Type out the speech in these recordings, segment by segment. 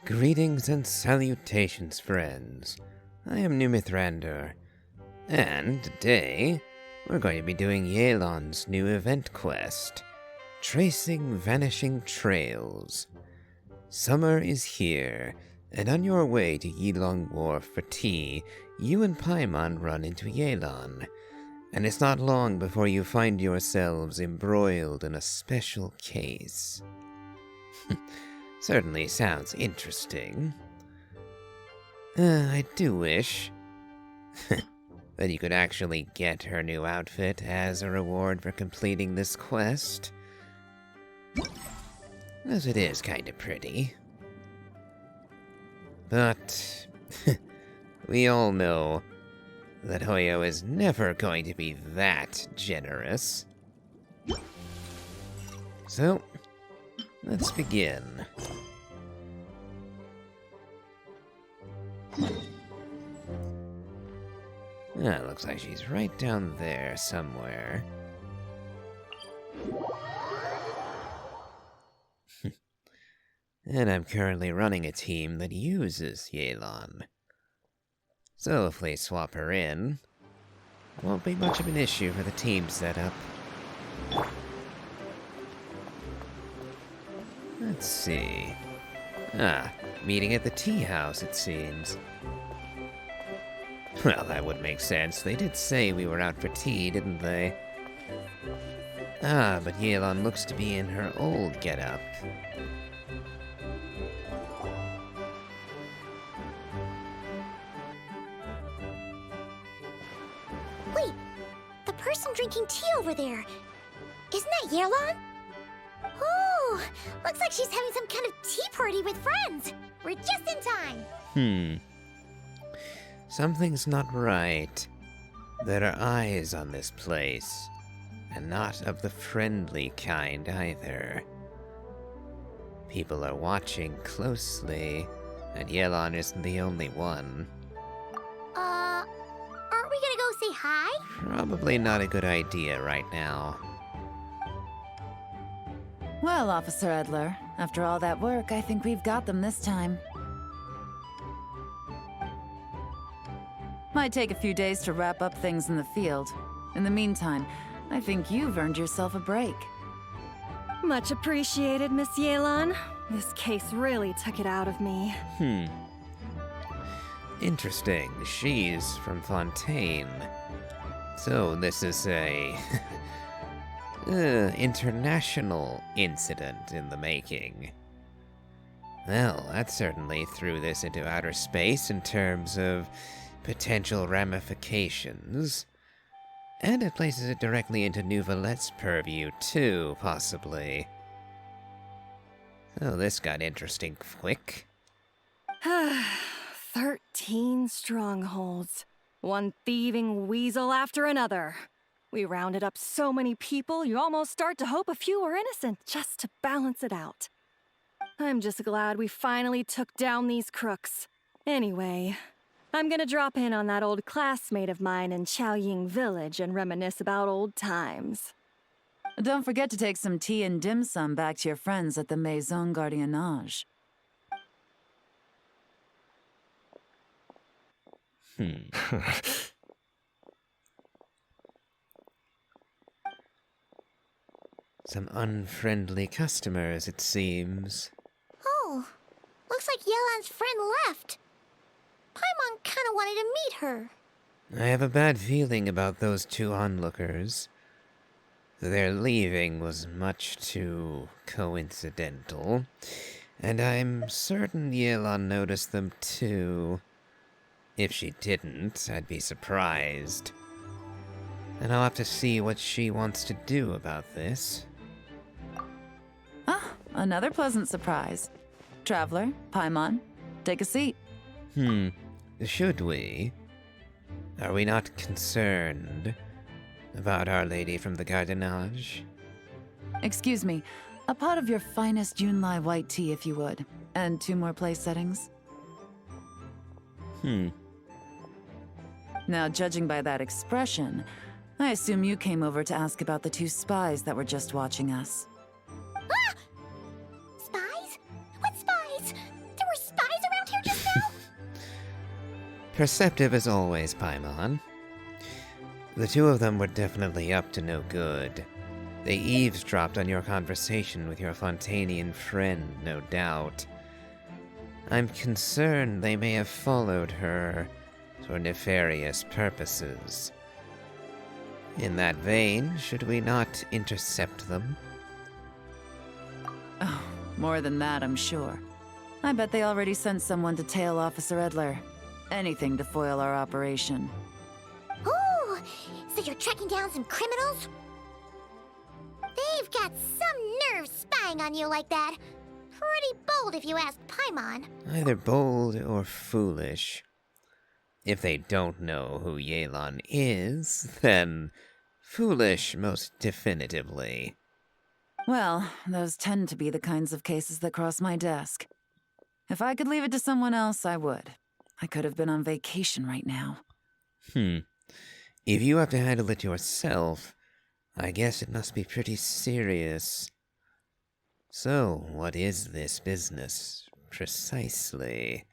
Greetings and salutations, friends. I am Numithrander, and today we're going to be doing Yelan's new event quest, Tracing Vanishing Trails. Summer is here, and on your way to Yelan Wharf for tea, you and Paimon run into Yelan, and it's not long before you find yourselves embroiled in a special case. Certainly sounds interesting. I do wish that you could actually get her new outfit as a reward for completing this quest, as it is kinda pretty. But we all know that Hoyo is never going to be that generous. So, let's begin. Looks like she's right down there somewhere. And I'm currently running a team that uses Yelan. So if we swap her in, it won't be much of an issue for the team setup. Let's see. Meeting at the tea house, it seems. Well, that would make sense. They did say we were out for tea, didn't they? But Yelan looks to be in her old getup. Wait, the person drinking tea over there. Isn't that Yelan? Oh, looks like she's having some kind of tea party with friends. We're just in time. Something's not right. There are eyes on this place, and not of the friendly kind either. People are watching closely, and Yelan isn't the only one. Aren't we gonna go say hi? Probably not a good idea right now. Well, Officer Edler, after all that work, I think we've got them this time. Might take a few days to wrap up things in the field. In the meantime, I think you've earned yourself a break. Much appreciated, Miss Yelan. This case really took it out of me. Interesting. She's from Fontaine. So this is a international incident in the making. Well, that certainly threw this into outer space in terms of potential ramifications. And it places it directly into Nouvelette's purview too, possibly. So this got interesting quick. 13 strongholds. One thieving weasel after another. We rounded up so many people, you almost start to hope a few were innocent, just to balance it out. I'm just glad we finally took down these crooks. Anyway, I'm gonna drop in on that old classmate of mine in Chaoying Village and reminisce about old times. Don't forget to take some tea and dim sum back to your friends at the Maison Gardiennage. Some unfriendly customers, it seems. Oh, looks like Yelan's friend left. Paimon kinda wanted to meet her. I have a bad feeling about those two onlookers. Their leaving was much too coincidental, and I'm certain Yelan noticed them too. If she didn't, I'd be surprised. And I'll have to see what she wants to do about this. Another pleasant surprise. Traveler, Paimon, take a seat. Should we? Are we not concerned about Our Lady from the Gardiennage? Excuse me, a pot of your finest Yunlai white tea, if you would. And 2 more place settings. Now, judging by that expression, I assume you came over to ask about the 2 spies that were just watching us. Spies? What spies? There were spies Perceptive as always, Paimon. The two of them were definitely up to no good. They eavesdropped on your conversation with your Fontanian friend, no doubt. I'm concerned they may have followed her for nefarious purposes. In that vein, should we not intercept them? Oh, more than that, I'm sure. I bet they already sent someone to tail Officer Edler. Anything to foil our operation. Ooh, so you're tracking down some criminals? They've got some nerve spying on you like that. Pretty bold if you ask Paimon. Either bold or foolish. If they don't know who Yelan is, then foolish most definitively. Well, those tend to be the kinds of cases that cross my desk. If I could leave it to someone else, I would. I could have been on vacation right now. If you have to handle it yourself, I guess it must be pretty serious. So, what is this business, precisely?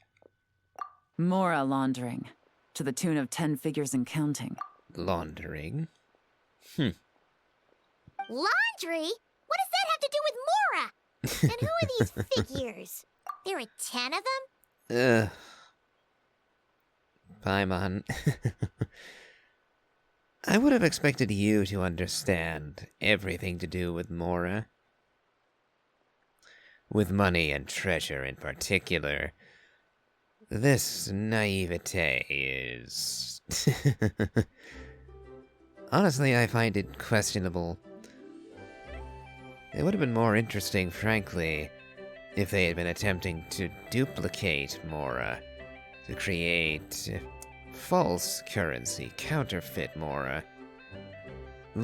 Mora laundering, to the tune of 10 figures and counting. Laundering? Laundry? What does that have to do with Mora? And who are these figures? There are 10 of them? Paimon. I would have expected you to understand everything to do with Mora. With money and treasure in particular. This naivete is... Honestly, I find it questionable. It would have been more interesting, frankly, if they had been attempting to duplicate Mora, to create false currency, counterfeit Mora.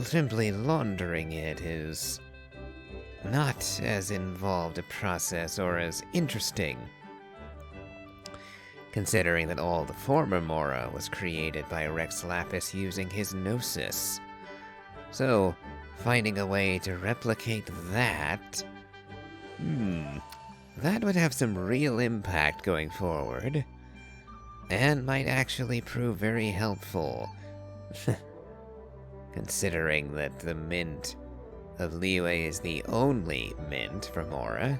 Simply laundering it is not as involved a process or as interesting, considering that all the former Mora was created by Rex Lapis using his Gnosis. So, finding a way to replicate that... that would have some real impact going forward, and might actually prove very helpful. Considering that the mint of Liyue is the only mint for Mora,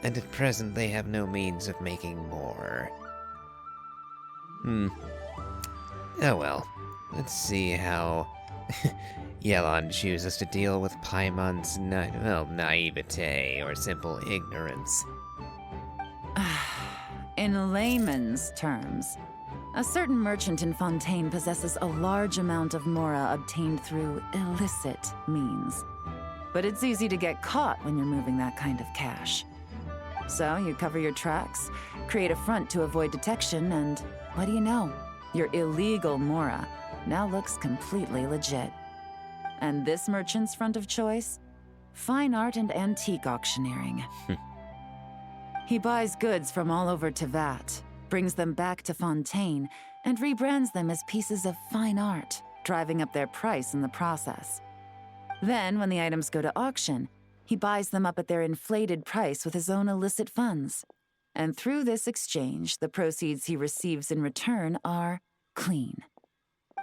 and at present they have no means of making more. Oh well, let's see how Yelan chooses to deal with Paimon's naivete or simple ignorance. In layman's terms, a certain merchant in Fontaine possesses a large amount of Mora obtained through illicit means. But it's easy to get caught when you're moving that kind of cash. So you cover your tracks, create a front to avoid detection, and what do you know? Your illegal Mora now looks completely legit. And this merchant's front of choice? Fine art and antique auctioneering. He buys goods from all over Tevat, brings them back to Fontaine, and rebrands them as pieces of fine art, driving up their price in the process. Then, when the items go to auction, he buys them up at their inflated price with his own illicit funds. And through this exchange, the proceeds he receives in return are clean.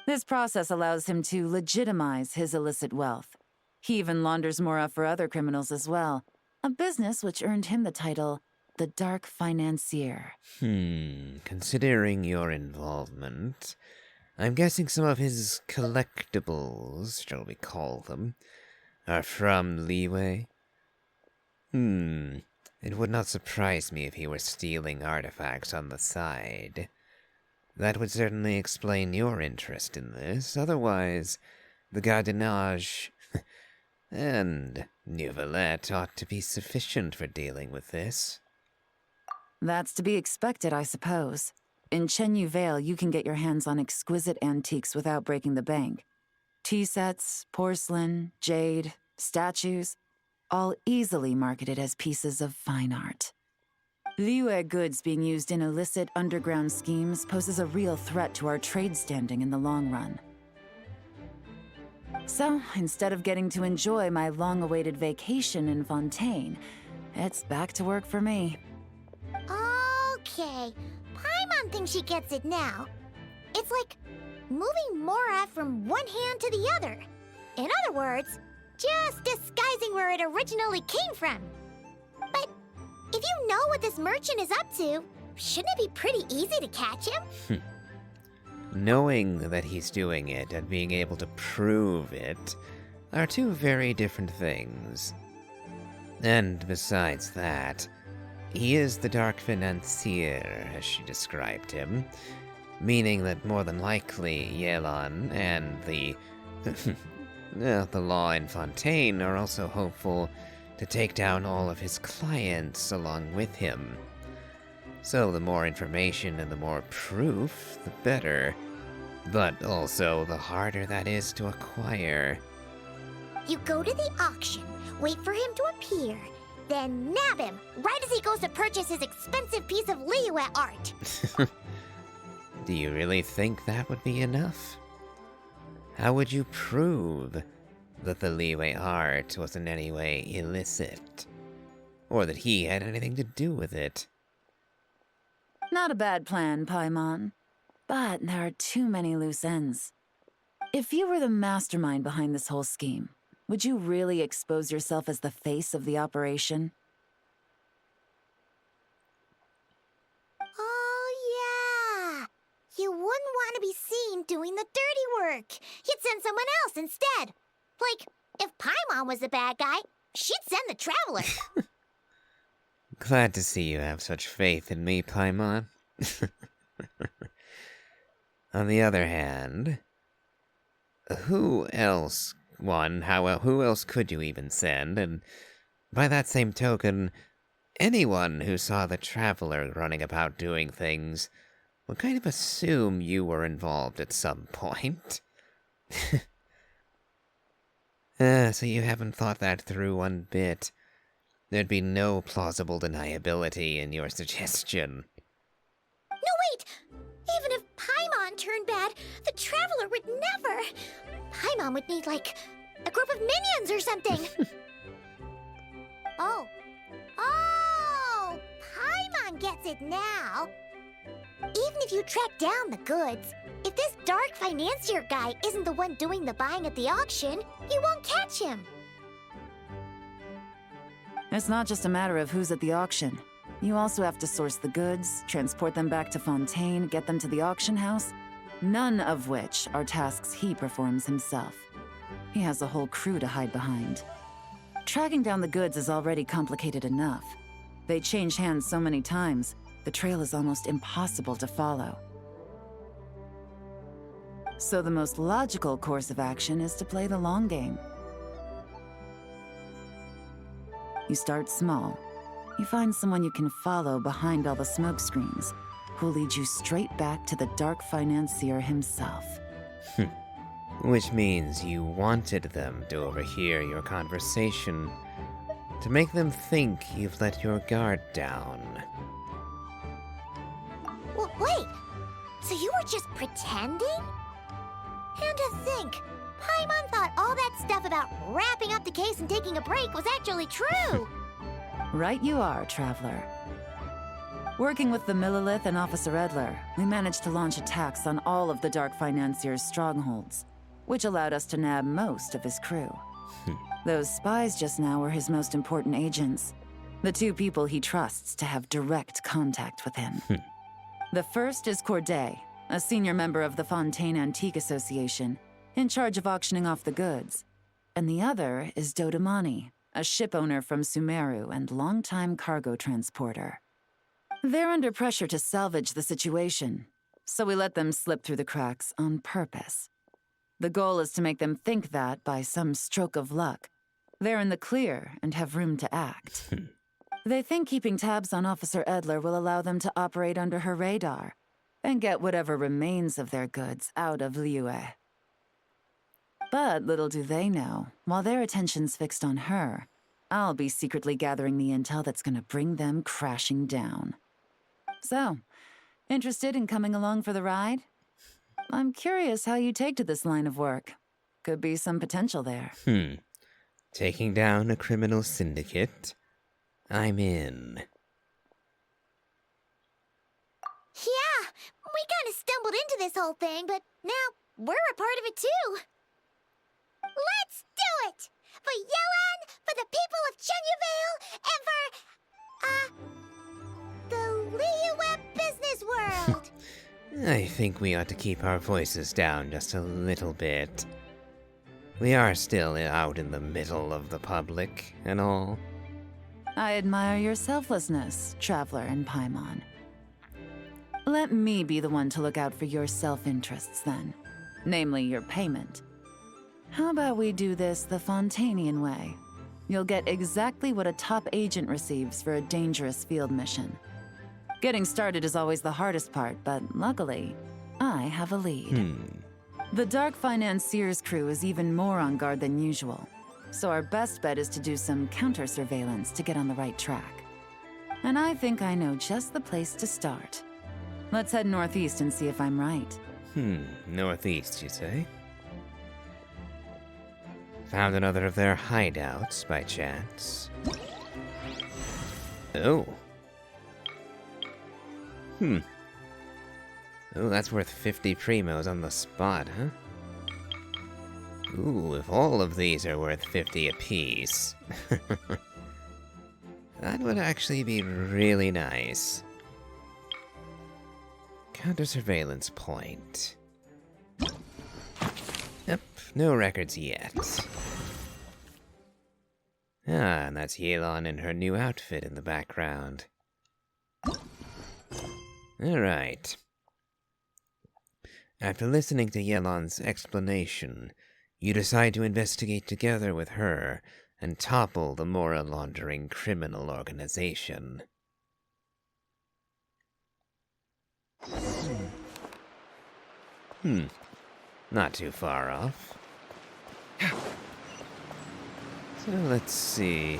This process allows him to legitimize his illicit wealth. He even launders Mora for other criminals as well, a business which earned him the title the Dark Financier. Considering your involvement, I'm guessing some of his collectibles, shall we call them, are from Liyue? It would not surprise me if he were stealing artifacts on the side. That would certainly explain your interest in this. Otherwise, the gardenage and Neuvillette ought to be sufficient for dealing with this. That's to be expected, I suppose. In Chenyu Vale, you can get your hands on exquisite antiques without breaking the bank. Tea sets, porcelain, jade, statues, all easily marketed as pieces of fine art. Liyue goods being used in illicit underground schemes poses a real threat to our trade standing in the long run. So, instead of getting to enjoy my long-awaited vacation in Fontaine, it's back to work for me. Okay, Paimon thinks she gets it now. It's like moving Mora from one hand to the other. In other words, just disguising where it originally came from. But if you know what this merchant is up to, shouldn't it be pretty easy to catch him? Knowing that he's doing it and being able to prove it are two very different things. And besides that, he is the Dark Financier, as she described him, meaning that more than likely Yelan and the law in Fontaine are also hopeful to take down all of his clients along with him. So the more information and the more proof, the better. But also the harder that is to acquire. You go to the auction, wait for him to appear, then nab him right as he goes to purchase his expensive piece of Liyue art. Do you really think that would be enough? How would you prove that the Liyue art was in any way illicit? Or that he had anything to do with it? Not a bad plan, Paimon. But there are too many loose ends. If you were the mastermind behind this whole scheme, would you really expose yourself as the face of the operation? Oh, yeah. You wouldn't want to be seen doing the dirty work. You'd send someone else instead. Like, if Paimon was the bad guy, she'd send the Traveler. Glad to see you have such faith in me, Paimon. On the other hand, who else could you even send? And by that same token, anyone who saw the Traveler running about doing things would kind of assume you were involved at some point. So you haven't thought that through one bit. There'd be no plausible deniability in your suggestion. No, wait! Even if Paimon turned bad, the Traveler would never. Paimon would need, like, a group of minions or something. Oh, Paimon gets it now. Even if you track down the goods, if this dark financier guy isn't the one doing the buying at the auction, you won't catch him. It's not just a matter of who's at the auction. You also have to source the goods, transport them back to Fontaine, get them to the auction house, none of which are tasks he performs himself. He has a whole crew to hide behind. Tracking down the goods is already complicated enough. They change hands so many times, the trail is almost impossible to follow. So the most logical course of action is to play the long game. You start small. You find someone you can follow behind all the smoke screens, who'll lead you straight back to the dark financier himself. Which means you wanted them to overhear your conversation, to make them think you've let your guard down. Wait, so you were just pretending? And to think, Paimon thought all that stuff about wrapping up the case and taking a break was actually true. Right you are, Traveler. Working with the Millilith and Officer Edler, we managed to launch attacks on all of the Dark Financier's strongholds, which allowed us to nab most of his crew. Those spies just now were his most important agents, the two people he trusts to have direct contact with him. The first is Corday, a senior member of the Fontaine Antique Association, in charge of auctioning off the goods. And the other is Dodamani, a ship owner from Sumeru and longtime cargo transporter. They're under pressure to salvage the situation, so we let them slip through the cracks on purpose. The goal is to make them think that, by some stroke of luck, they're in the clear and have room to act. They think keeping tabs on Officer Edler will allow them to operate under her radar and get whatever remains of their goods out of Liyue. But little do they know, while their attention's fixed on her, I'll be secretly gathering the intel that's gonna bring them crashing down. So, interested in coming along for the ride? I'm curious how you take to this line of work. Could be some potential there. Taking down a criminal syndicate? I'm in. Yeah, we gotta of stumbled into this whole thing, but now we're a part of it too. Let's do it! For Yelan, for the people of Chenyuvale, and for, the Liyue business world! I think we ought to keep our voices down just a little bit. We are still out in the middle of the public and all. I admire your selflessness, Traveler and Paimon. Let me be the one to look out for your self-interests then. Namely, your payment. How about we do this the Fontanian way? You'll get exactly what a top agent receives for a dangerous field mission. Getting started is always the hardest part, but luckily, I have a lead. The Dark Financier's crew is even more on guard than usual, so our best bet is to do some counter-surveillance to get on the right track. And I think I know just the place to start. Let's head northeast and see if I'm right. Northeast, you say? Found another of their hideouts, by chance? Oh. Oh, that's worth 50 primos on the spot, huh? Ooh, if all of these are worth 50 apiece. That would actually be really nice. Counter-surveillance point. Yep, no records yet. Ah, and that's Yelan in her new outfit in the background. Alright. After listening to Yelan's explanation, you decide to investigate together with her and topple the Mora laundering criminal organization. Not too far off. So let's see.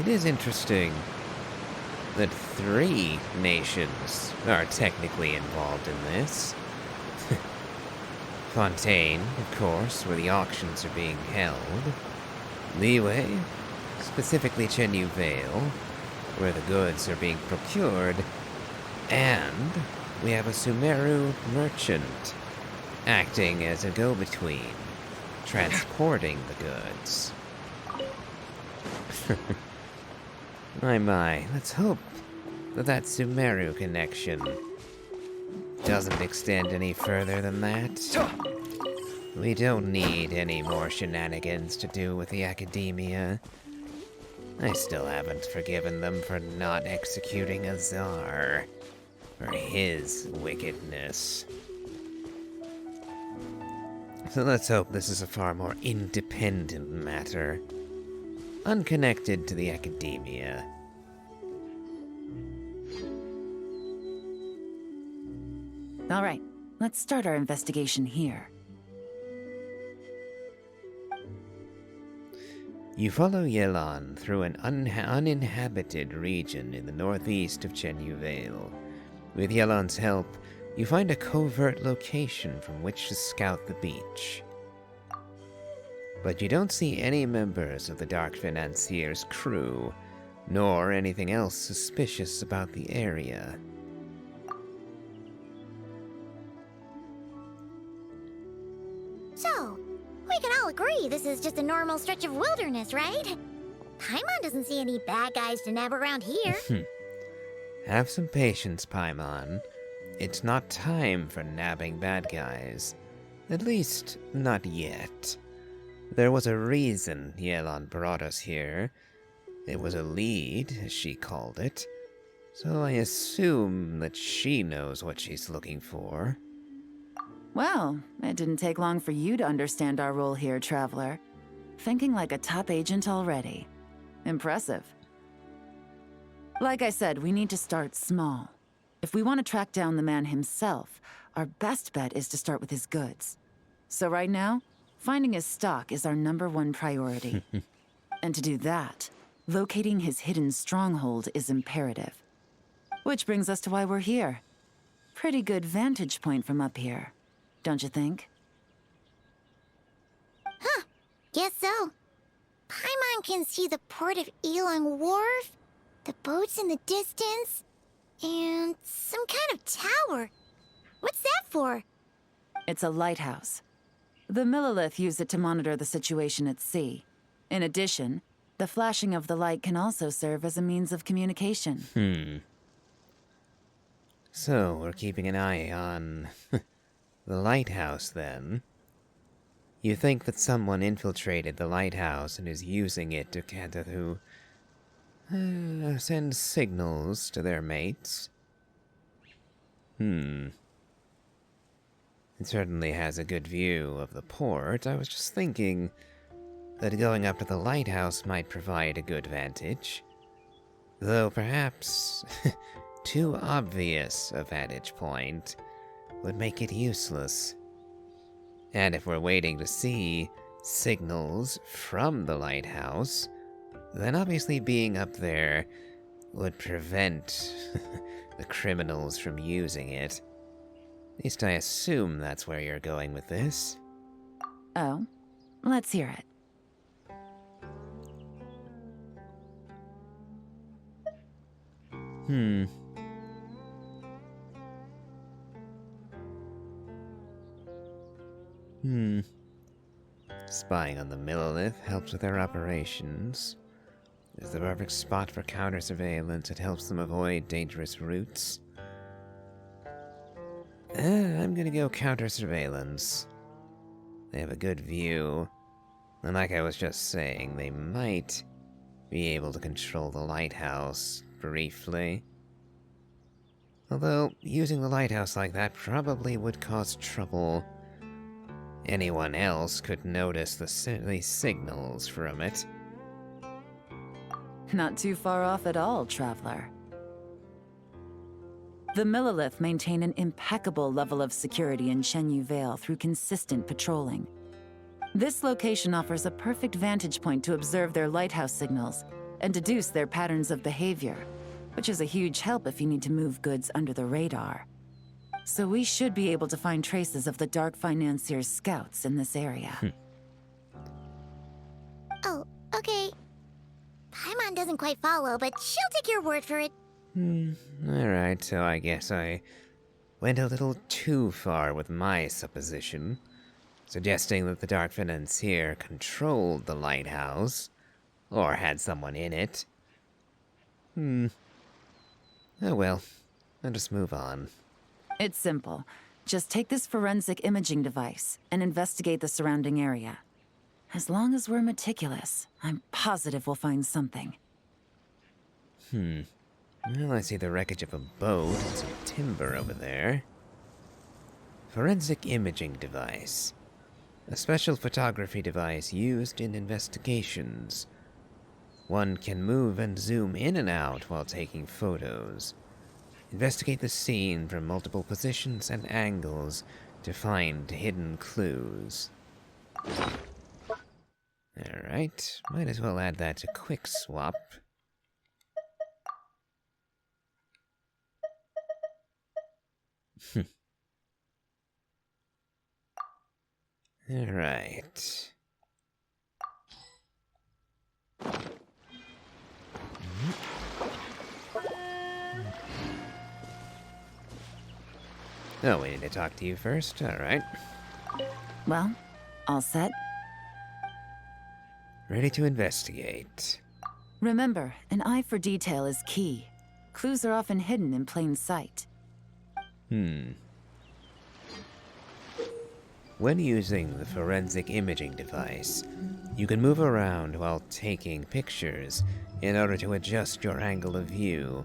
It is interesting that 3 nations are technically involved in this. Fontaine, of course, where the auctions are being held. Liyue, specifically Chenyuvale, where the goods are being procured. And we have a Sumeru merchant, acting as a go-between, transporting the goods. My, let's hope that Sumeru connection doesn't extend any further than that. We don't need any more shenanigans to do with the academia. I still haven't forgiven them for not executing Azar for his wickedness. So let's hope this is a far more independent matter, unconnected to the academia. All right, let's start our investigation here. You follow Yelan through an uninhabited region in the northeast of Chenyuvale. With Yelan's help, you find a covert location from which to scout the beach. But you don't see any members of the Dark Financier's crew, nor anything else suspicious about the area. So, we can all agree this is just a normal stretch of wilderness, right? Paimon doesn't see any bad guys to nab around here. Have some patience, Paimon. It's not time for nabbing bad guys. At least, not yet. There was a reason Yelan brought us here. It was a lead, as she called it. So I assume that she knows what she's looking for. Well, it didn't take long for you to understand our role here, Traveler. Thinking like a top agent already. Impressive. Like I said, we need to start small. If we want to track down the man himself, our best bet is to start with his goods. So right now, finding his stock is our #1 priority. And to do that, locating his hidden stronghold is imperative. Which brings us to why we're here. Pretty good vantage point from up here, don't you think? Huh, guess so. Paimon can see the port of Yelan Wharf, the boats in the distance, and some kind of tower. What's for? It's a lighthouse. The Millilith use it to monitor the situation at sea. In addition, the flashing of the light can also serve as a means of communication. So, we're keeping an eye on the lighthouse, then. You think that someone infiltrated the lighthouse and is using it to send signals to their mates? It certainly has a good view of the port. I was just thinking that going up to the lighthouse might provide a good vantage. Though perhaps too obvious a vantage point would make it useless. And if we're waiting to see signals from the lighthouse, then obviously being up there would prevent the criminals from using it. At least I assume that's where you're going with this. Oh, let's hear it. Spying on the Millilith helps with their operations. It's the perfect spot for counter-surveillance. It helps them avoid dangerous routes. I'm gonna go counter-surveillance. They have a good view. And like I was just saying, they might be able to control the lighthouse briefly. Although, using the lighthouse like that probably would cause trouble. Anyone else could notice the signals from it. Not too far off at all, traveler. The Millilith maintain an impeccable level of security in Shenyu Vale through consistent patrolling. This location offers a perfect vantage point to observe their lighthouse signals and deduce their patterns of behavior, which is a huge help if you need to move goods under the radar. So we should be able to find traces of the Dark Financier's scouts in this area. Oh, okay. Paimon doesn't quite follow, but she'll take your word for it. Alright, so I guess I went a little too far with my supposition, suggesting that the Dark Financier controlled the lighthouse, or had someone in it. Oh well, I'll just move on. It's simple. Just take this forensic imaging device and investigate the surrounding area. As long as we're meticulous, I'm positive we'll find something. Well, I see the wreckage of a boat and some timber over there. Forensic imaging device. A special photography device used in investigations. One can move and zoom in and out while taking photos. Investigate the scene from multiple positions and angles to find hidden clues. Alright, might as well add that to Quick Swap. Alright. Oh, we need to talk to you first? Alright. Well, all set? Ready to investigate. Remember, an eye for detail is key. Clues are often hidden in plain sight. When using the forensic imaging device, you can move around while taking pictures in order to adjust your angle of view.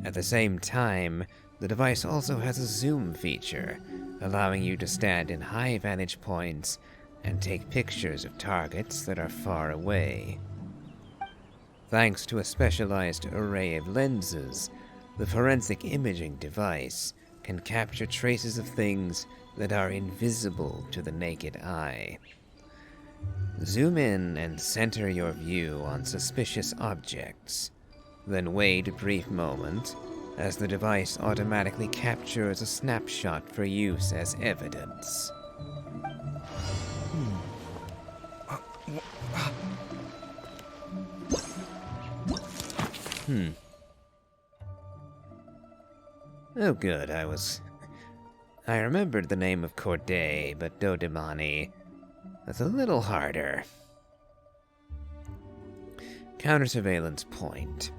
At the same time, the device also has a zoom feature, allowing you to stand in high vantage points and take pictures of targets that are far away. Thanks to a specialized array of lenses, the forensic imaging device can capture traces of things that are invisible to the naked eye. Zoom in and center your view on suspicious objects. Then wait a brief moment as the device automatically captures a snapshot for use as evidence. Oh good, I was I remembered the name of Corday, but Dodimani. That's a little harder. Counter-surveillance point.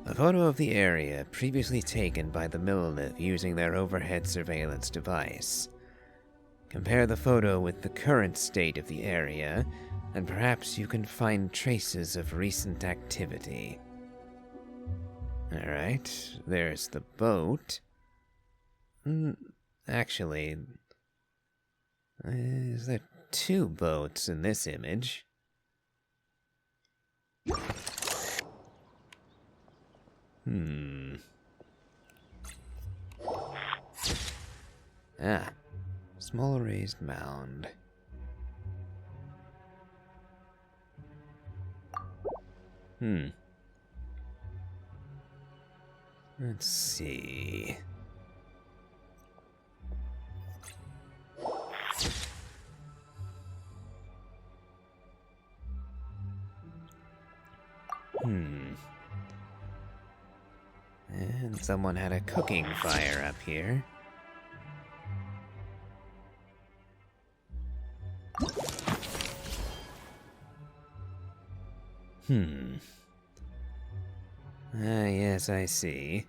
A photo of the area previously taken by the Millilith using their overhead surveillance device. Compare the photo with the current state of the area, and perhaps you can find traces of recent activity. Alright, there's the boat. Actually, is there two boats in this image? Ah, small raised mound. Let's see. And someone had a cooking fire up here. Yes, I see.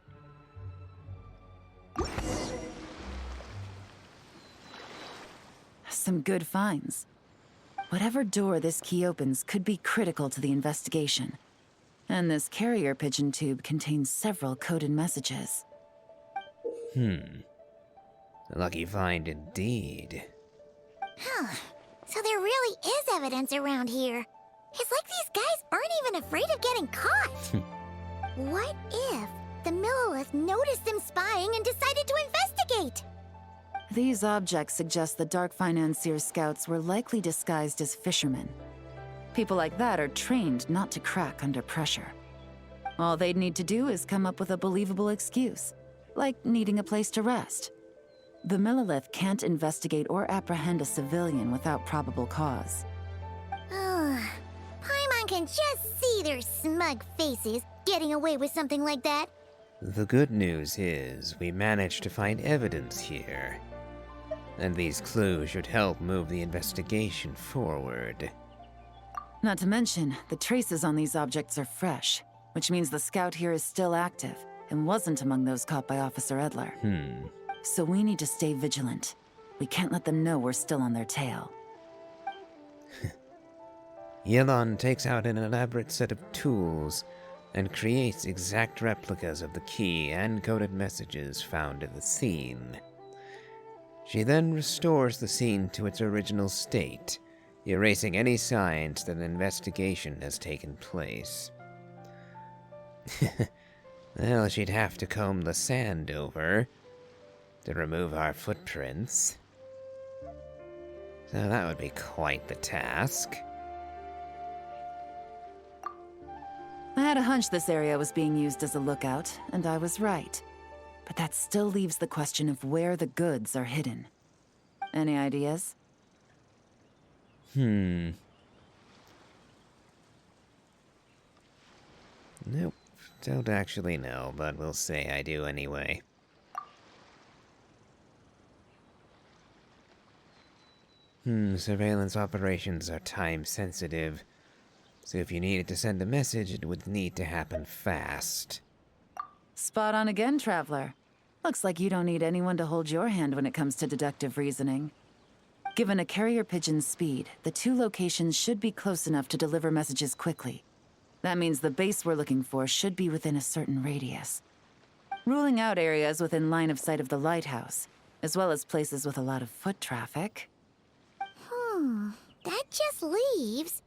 Some good finds. Whatever door this key opens could be critical to the investigation. And this carrier pigeon tube contains several coded messages. A lucky find indeed. Huh. So there really is evidence around here. It's like these guys aren't even afraid of getting caught. What if the Millilith noticed them spying and decided to investigate? These objects suggest the Dark Financier scouts were likely disguised as fishermen. People like that are trained not to crack under pressure. All they'd need to do is come up with a believable excuse, like needing a place to rest. The Millilith can't investigate or apprehend a civilian without probable cause. Paimon can just see their smug faces getting away with something like that. The good news is we managed to find evidence here. And these clues should help move the investigation forward. Not to mention, the traces on these objects are fresh, which means the scout here is still active and wasn't among those caught by Officer Edler. So we need to stay vigilant. We can't let them know we're still on their tail. Yelan takes out an elaborate set of tools and creates exact replicas of the key and coded messages found at the scene. She then restores the scene to its original state, erasing any signs that an investigation has taken place. Well, she'd have to comb the sand over to remove our footprints. So that would be quite the task. I had a hunch this area was being used as a lookout, and I was right. But that still leaves the question of where the goods are hidden. Any ideas? Nope. Don't actually know, but we'll say I do anyway. Surveillance operations are time sensitive. So if you needed to send a message, it would need to happen fast. Spot on again, Traveler. Looks like you don't need anyone to hold your hand when it comes to deductive reasoning. Given a carrier pigeon's speed, the two locations should be close enough to deliver messages quickly. That means the base we're looking for should be within a certain radius. Ruling out areas within line of sight of the lighthouse, as well as places with a lot of foot traffic. That just leaves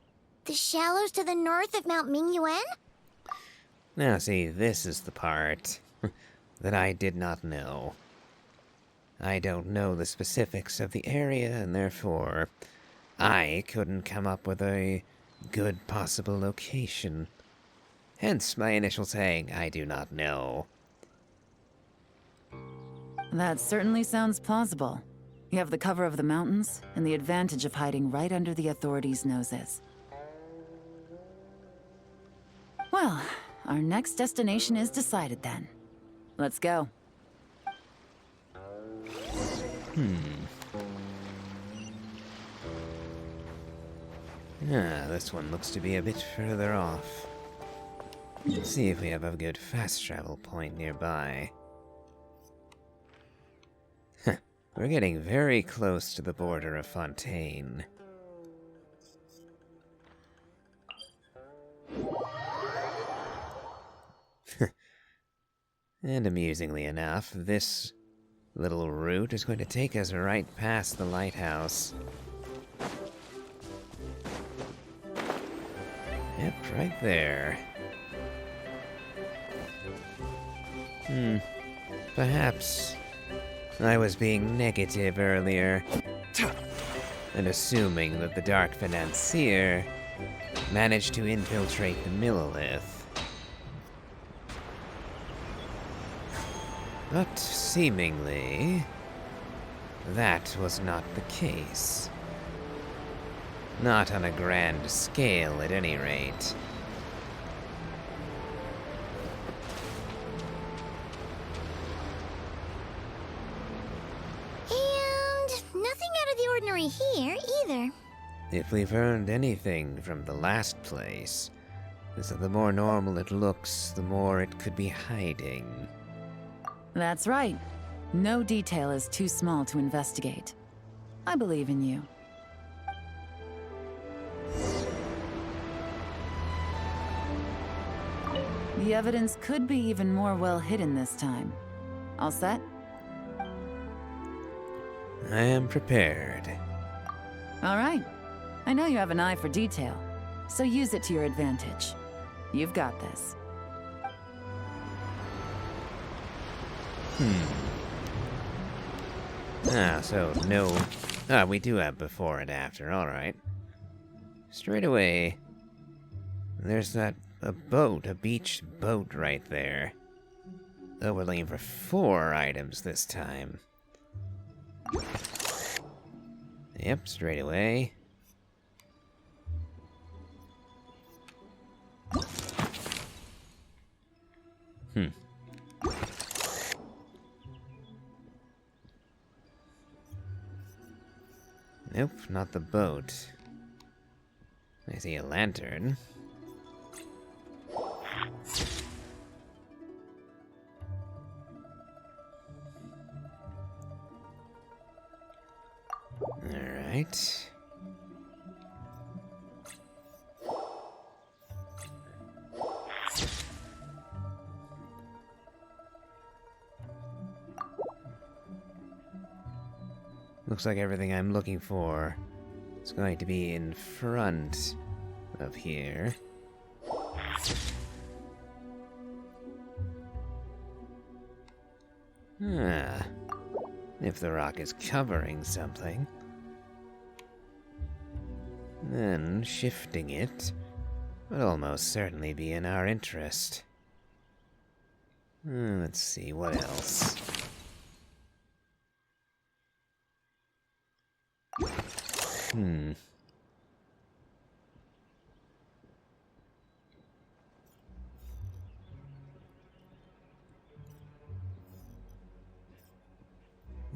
the shallows to the north of Mount Mingyuan? Now see, this is the part that I did not know. I don't know the specifics of the area, and therefore, I couldn't come up with a good possible location. Hence my initial saying, I do not know. That certainly sounds plausible. You have the cover of the mountains, and the advantage of hiding right under the authorities' noses. Well, our next destination is decided then. Let's go. This one looks to be a bit further off. Let's see if we have a good fast travel point nearby. We're getting very close to the border of Fontaine. And amusingly enough, this little route is going to take us right past the lighthouse. Yep, right there. Perhaps I was being negative earlier, and assuming that the Dark Financier managed to infiltrate the Millilith. But seemingly, that was not the case. Not on a grand scale, at any rate. And nothing out of the ordinary here, either. If we've earned anything from the last place, is that the more normal it looks, the more it could be hiding. That's right. No detail is too small to investigate. I believe in you. The evidence could be even more well hidden this time. All set? I am prepared. All right. I know you have an eye for detail, so use it to your advantage. You've got this. So no... we do have before and after, alright. Straight away, there's a boat, a beach boat right there. Though we're looking for 4 items this time. Yep, straight away. Nope, not the boat. I see a lantern. Alright. Looks like everything I'm looking for is going to be in front of here. If the rock is covering something, then shifting it would almost certainly be in our interest. Let's see, what else?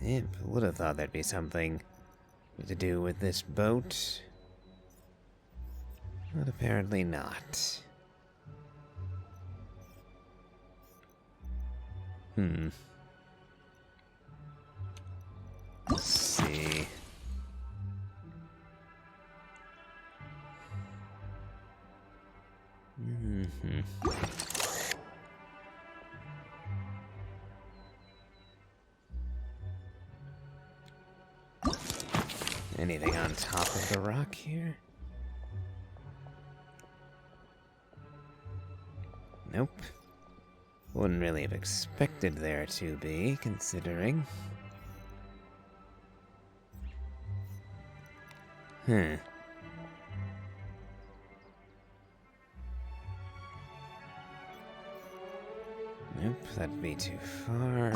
Yep, would have thought there'd be something to do with this boat. But apparently not. Let's see. Anything on top of the rock here? Nope. Wouldn't really have expected there to be, considering. Nope, that'd be too far.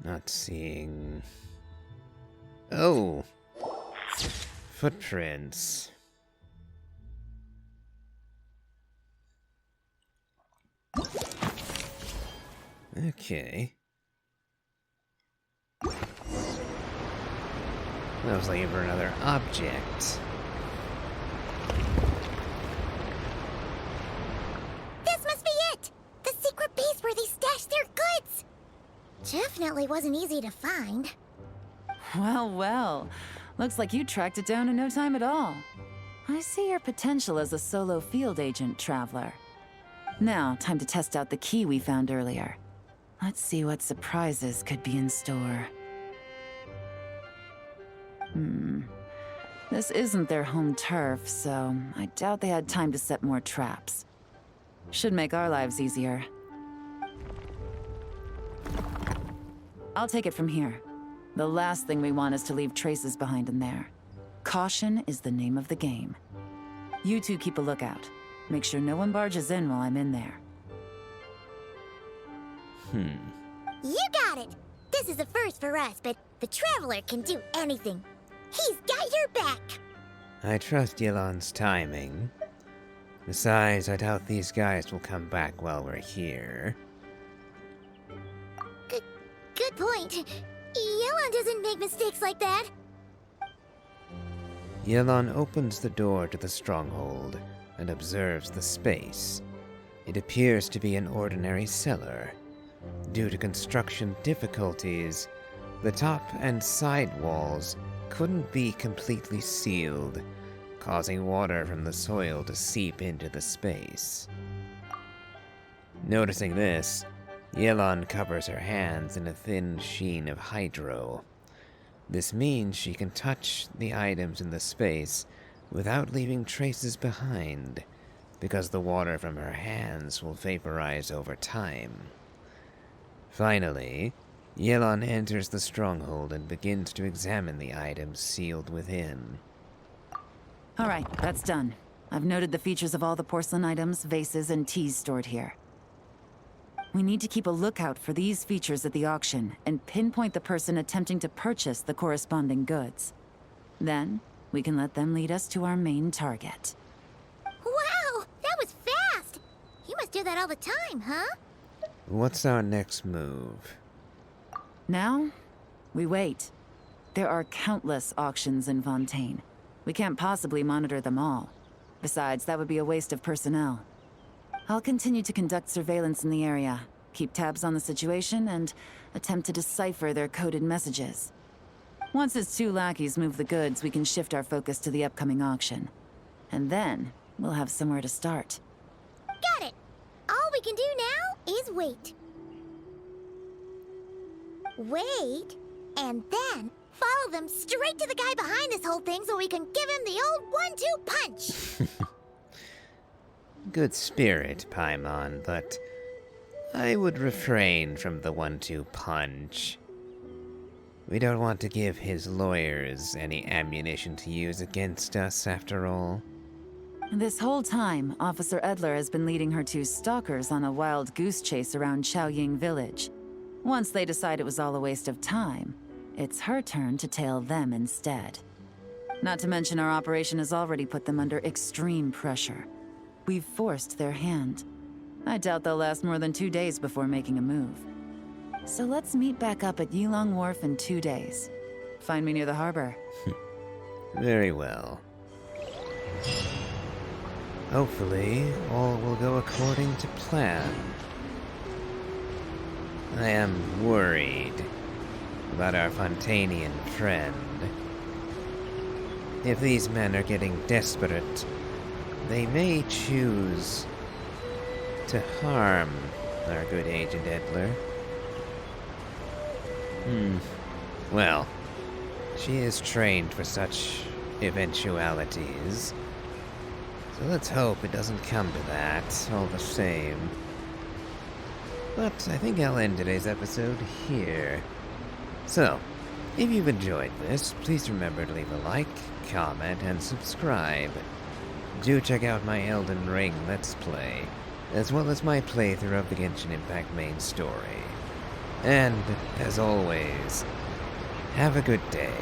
Not seeing... Oh! Footprints. Okay. I was looking for another object. This must be it! The secret base where they stashed their goods! Definitely wasn't easy to find. Well, well. Looks like you tracked it down in no time at all. I see your potential as a solo field agent, Traveler. Now, time to test out the key we found earlier. Let's see what surprises could be in store. This isn't their home turf, so I doubt they had time to set more traps. Should make our lives easier. I'll take it from here. The last thing we want is to leave traces behind in there. Caution is the name of the game. You two keep a lookout. Make sure no one barges in while I'm in there. You got it! This is a first for us, but the Traveler can do anything. He's got your back! I trust Yelan's timing. Besides, I doubt these guys will come back while we're here. Good point. Yelan doesn't make mistakes like that. Yelan opens the door to the stronghold and observes the space. It appears to be an ordinary cellar. Due to construction difficulties, the top and side walls couldn't be completely sealed, causing water from the soil to seep into the space. Noticing this, Yelan covers her hands in a thin sheen of hydro. This means she can touch the items in the space without leaving traces behind, because the water from her hands will vaporize over time. Finally, Yelan enters the stronghold and begins to examine the items sealed within. All right, that's done. I've noted the features of all the porcelain items, vases, and teas stored here. We need to keep a lookout for these features at the auction and pinpoint the person attempting to purchase the corresponding goods. Then, we can let them lead us to our main target. Wow, that was fast! You must do that all the time, huh? What's our next move? Now, we wait. There are countless auctions in Fontaine. We can't possibly monitor them all. Besides, that would be a waste of personnel. I'll continue to conduct surveillance in the area, keep tabs on the situation, and attempt to decipher their coded messages. Once his two lackeys move the goods, we can shift our focus to the upcoming auction. And then, we'll have somewhere to start. Got it! All we can do now is wait. Wait, and then follow them straight to the guy behind this whole thing so we can give him the old 1-2 punch! Good spirit, Paimon, but I would refrain from the 1-2 punch. We don't want to give his lawyers any ammunition to use against us, after all. This whole time, Officer Edler has been leading her two stalkers on a wild goose chase around Xiaoying village. Once they decide it was all a waste of time, it's her turn to tail them instead. Not to mention our operation has already put them under extreme pressure. We've forced their hand. I doubt they'll last more than 2 days before making a move. So let's meet back up at Yulong Wharf in 2 days. Find me near the harbor. Very well. Hopefully, all will go according to plan. I am worried about our Fontanian friend. If these men are getting desperate, they may choose to harm our good Agent Edler. Well, she is trained for such eventualities. So let's hope it doesn't come to that, all the same. But I think I'll end today's episode here. So, if you've enjoyed this, please remember to leave a like, comment, and subscribe. Do check out my Elden Ring Let's Play, as well as my playthrough of the Genshin Impact main story. And, as always, have a good day.